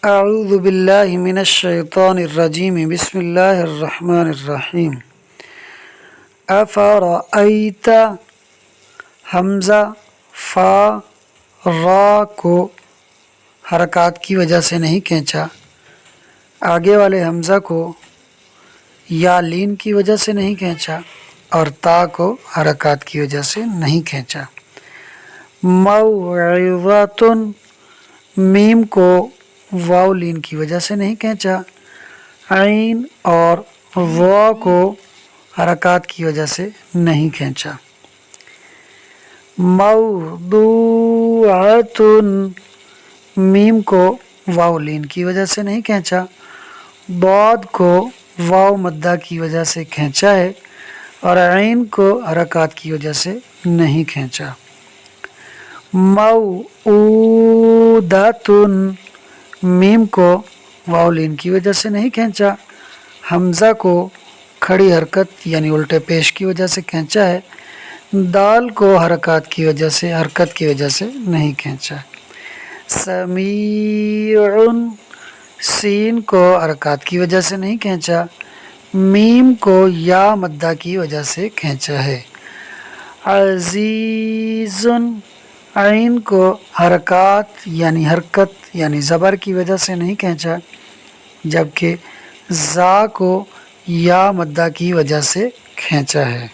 اعوذ باللہ من الشیطان الرجیم بسم اللہ الرحمن الرحیم افرأیت حمزہ فا را کو حرکات کی وجہ سے نہیں کھینچا، آگے والے حمزہ کو یا لین کی وجہ سے نہیں کھینچا اور تا کو حرکات کی وجہ سے نہیں کھینچا۔ موعظۃ میم کو واو لین کی وجہ سے نہیں کھینچا، عین اور وا کو حرکات کی وجہ سے نہیں کھینچا۔ موضوعۃ میم کو واو لین کی وجہ سے نہیں کھینچا، ضاد کو واو مدہ کی وجہ سے کھینچا ہے اور عین کو حرکات کی وجہ سے نہیں کھینچا۔ موعودۃ میم کو واو لین کی وجہ سے نہیں کھینچا، حمزہ کو کھڑی حرکت یعنی الٹے پیش کی وجہ سے کھینچا ہے، دال کو حرکت کی وجہ سے نہیں کھینچا۔ سمیع سین کو حرکات کی وجہ سے نہیں کھینچا، میم کو یا مدہ کی وجہ سے کھینچا ہے۔ عزیز عین کو حرکت یعنی زبر کی وجہ سے نہیں کھینچا، جبکہ زا کو یا مدہ کی وجہ سے کھینچا ہے۔